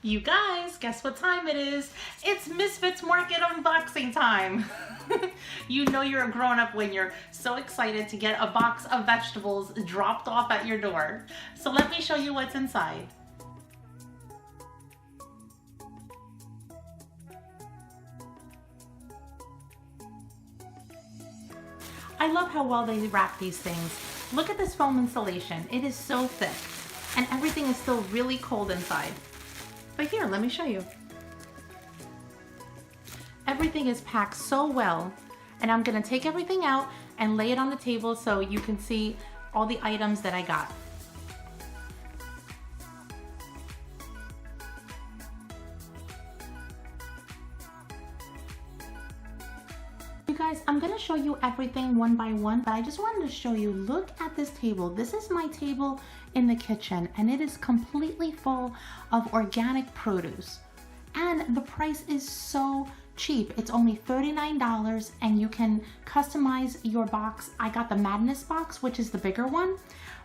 You guys, guess what time it is? It's Misfits Market unboxing time. You know you're a grown-up when you're so excited to get a box of vegetables dropped off at your door. So let me show you what's inside. I love how well they wrap these things. Look at this foam insulation. It is so thick and everything is still really cold inside. But here, let me show you. Everything is packed so well, and I'm gonna take everything out and lay it on the table so you can see all the items that I got. You guys, I'm gonna show you everything one by one, but I just wanted to show you, look at this table. This is my table in the kitchen, and it is completely full of organic produce. And the price is so cheap. It's only $39, and you can customize your box. I got the Madness box, which is the bigger one,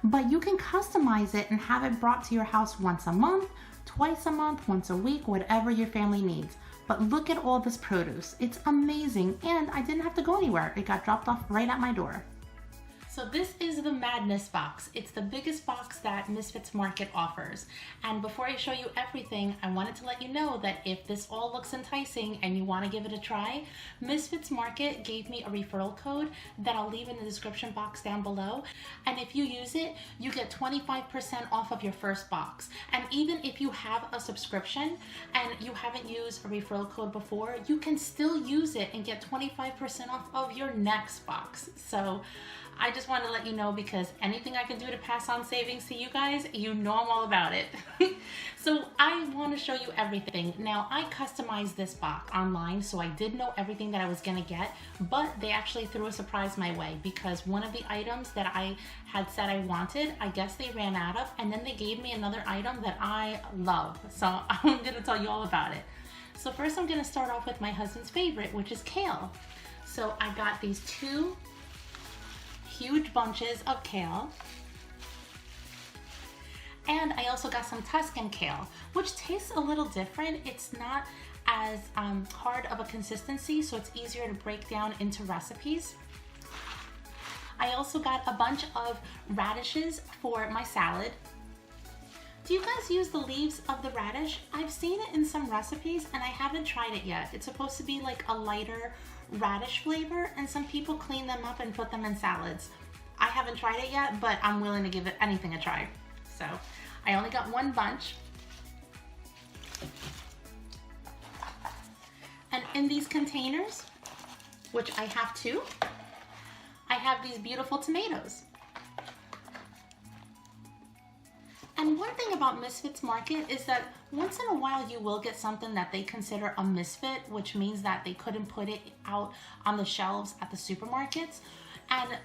but you can customize it and have it brought to your house once a month, twice a month, once a week, whatever your family needs. But look at all this produce. It's amazing, and I didn't have to go anywhere. It got dropped off right at my door. So this is the Madness box. It's the biggest box that Misfits Market offers. And before I show you everything, I wanted to let you know that if this all looks enticing and you want to give it a try, Misfits Market gave me a referral code that I'll leave in the description box down below. And if you use it, you get 25% off of your first box. And even if you have a subscription and you haven't used a referral code before, you can still use it and get 25% off of your next box. So I just wanted to let you know, because anything I can do to pass on savings to you guys, you know I'm all about it. So I want to show you everything. Now, I customized this box online, so I did know everything that I was going to get, but they actually threw a surprise my way, because one of the items that I had said I wanted, I guess they ran out of, and then they gave me another item that I love. So I'm going to tell you all about it. So first I'm going to start off with my husband's favorite, which is kale. So I got these two huge bunches of kale, and I also got some Tuscan Kale, which tastes a little different. It's not as hard of a consistency, so it's easier to break down into recipes. I also got a bunch of radishes for my salad. Do you guys use the leaves of the radish? I've seen it in some recipes and I haven't tried it yet. It's supposed to be like a lighter radish flavor, and some people clean them up and put them in salads. I haven't tried it yet, but I'm willing to give it anything a try. So I only got one bunch. And in these containers, which I have two, I have these beautiful tomatoes. And one thing about Misfits Market is that once in a while you will get something that they consider a misfit, which means that they couldn't put it out on the shelves at the supermarkets. And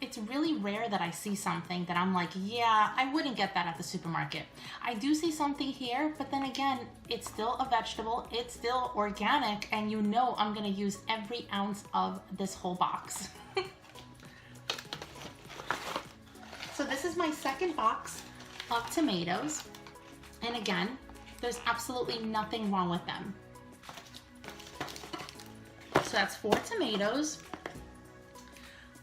it's really rare that I see something that I'm like, yeah, I wouldn't get that at the supermarket. I do see something here, but then again, it's still a vegetable, it's still organic, and you know I'm gonna use every ounce of this whole box. So this is my second box of tomatoes, and again, there's absolutely nothing wrong with them. So that's 4 tomatoes.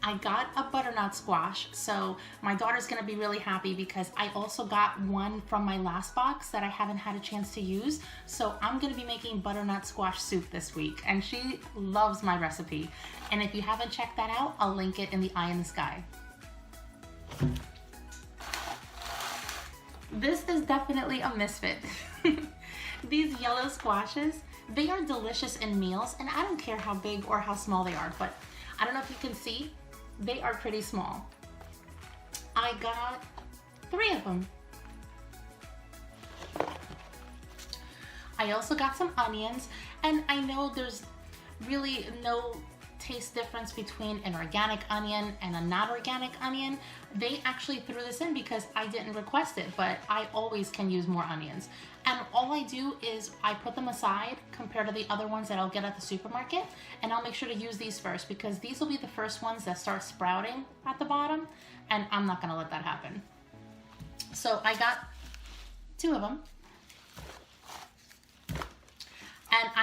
I got a butternut squash, so my daughter's gonna be really happy because I also got one from my last box that I haven't had a chance to use. So I'm gonna be making butternut squash soup this week, and she loves my recipe. And if you haven't checked that out, I'll link it in the eye in the sky. This is definitely a misfit. These yellow squashes, they are delicious in meals, and I don't care how big or how small they are, but I don't know if you can see, they are pretty small. I got 3 of them. I also got some onions, and I know there's really no taste difference between an organic onion and a not organic onion. They actually threw this in because I didn't request it, but I always can use more onions. And all I do is I put them aside compared to the other ones that I'll get at the supermarket, and I'll make sure to use these first because these will be the first ones that start sprouting at the bottom, and I'm not gonna let that happen. So I got 2 of them.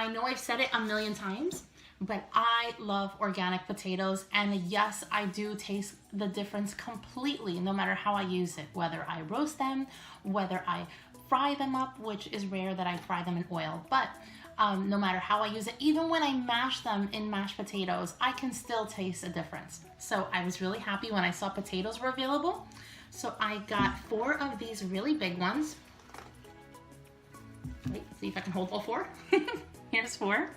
I know I've said it a million times, but I love organic potatoes, and yes, I do taste the difference completely no matter how I use it, whether I roast them, whether I fry them up, which is rare that I fry them in oil, but no matter how I use it, even when I mash them in mashed potatoes, I can still taste a difference. So I was really happy when I saw potatoes were available. So I got 4 of these really big ones. Wait, see if I can hold all 4. Here's 4.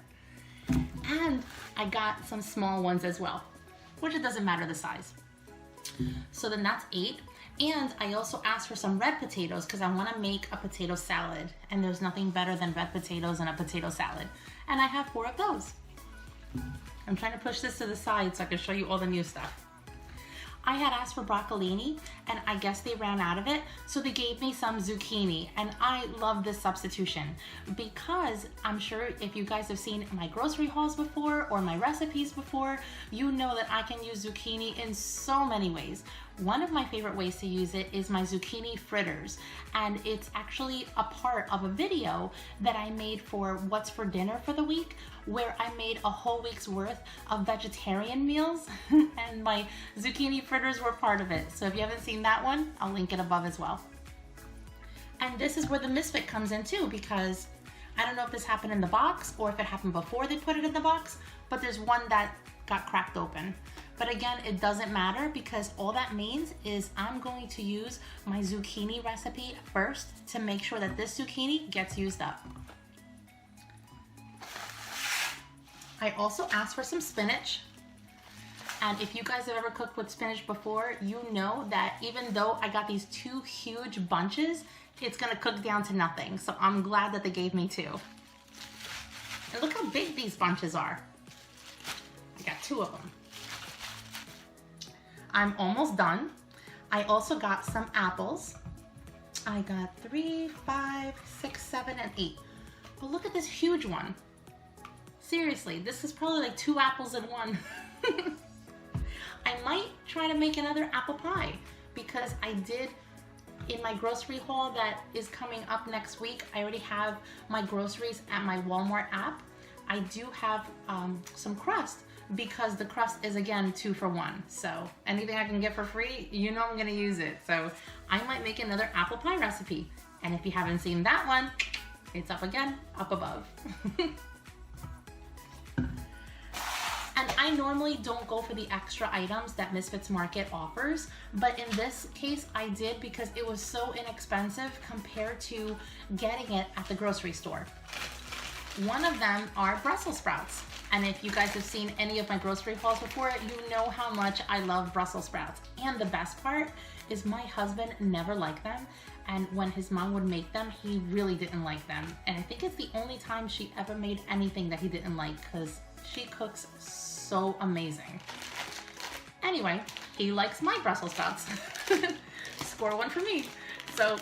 And I got some small ones as well, which it doesn't matter the size. So then that's 8. And I also asked for some red potatoes because I want to make a potato salad. And there's nothing better than red potatoes and a potato salad. And I have 4 of those. I'm trying to push this to the side so I can show you all the new stuff. I had asked for broccolini, and I guess they ran out of it, so they gave me some zucchini, and I love this substitution because I'm sure if you guys have seen my grocery hauls before or my recipes before, you know that I can use zucchini in so many ways. One of my favorite ways to use it is my zucchini fritters, and it's actually a part of a video that I made for What's for Dinner for the week, where I made a whole week's worth of vegetarian meals, and my zucchini fritters were part of it. So if you haven't seen that one, I'll link it above as well. And this is where the misfit comes in too, because I don't know if this happened in the box or if it happened before they put it in the box, but there's one that got cracked open. But again, it doesn't matter because all that means is I'm going to use my zucchini recipe first to make sure that this zucchini gets used up. I also asked for some spinach. And if you guys have ever cooked with spinach before, you know that even though I got these 2 huge bunches, it's gonna cook down to nothing. So I'm glad that they gave me 2. And look how big these bunches are. I got 2 of them. I'm almost done. I also got some apples. I got 3, 5, 6, 7, and 8. But look at this huge one. Seriously, this is probably like 2 apples in one. I might try to make another apple pie because I did in my grocery haul that is coming up next week. I already have my groceries at my Walmart app. I do have some crust because the crust is again 2 for 1. So anything I can get for free, you know I'm gonna use it. So I might make another apple pie recipe. And if you haven't seen that one, it's up again, up above. And I normally don't go for the extra items that Misfits Market offers, but in this case I did because it was so inexpensive compared to getting it at the grocery store. One of them are Brussels sprouts. And if you guys have seen any of my grocery hauls before, you know how much I love Brussels sprouts. And the best part is my husband never liked them. And when his mom would make them, he really didn't like them. And I think it's the only time she ever made anything that he didn't like because she cooks so amazing. Anyway, he likes my Brussels sprouts. Score 1 for me. So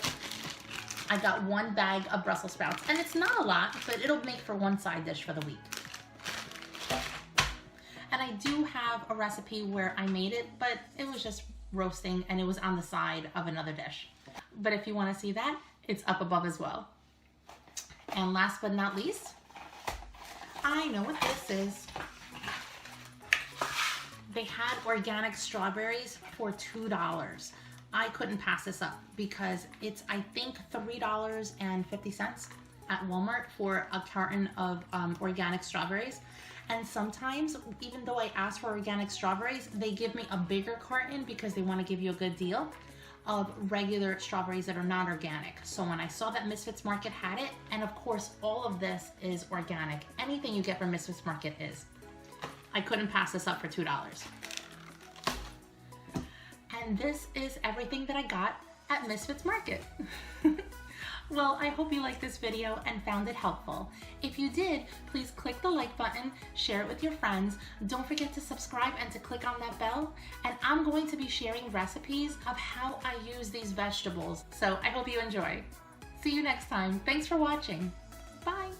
I got 1 bag of Brussels sprouts, and it's not a lot, but it'll make for 1 side dish for the week. And I do have a recipe where I made it, but it was just roasting and it was on the side of another dish. But if you want to see that, it's up above as well. And last but not least, I know what this is. They had organic strawberries for $2. I couldn't pass this up because it's, I think, $3.50 at Walmart for a carton of organic strawberries. And sometimes, even though I ask for organic strawberries, they give me a bigger carton because they want to give you a good deal of regular strawberries that are not organic. So when I saw that Misfits Market had it, and of course all of this is organic, anything you get from Misfits Market is, I couldn't pass this up for $2. And this is everything that I got at Misfits Market. Well, I hope you liked this video and found it helpful. If you did, please click the like button, share it with your friends. Don't forget to subscribe and to click on that bell. And I'm going to be sharing recipes of how I use these vegetables. So I hope you enjoy. See you next time. Thanks for watching. Bye.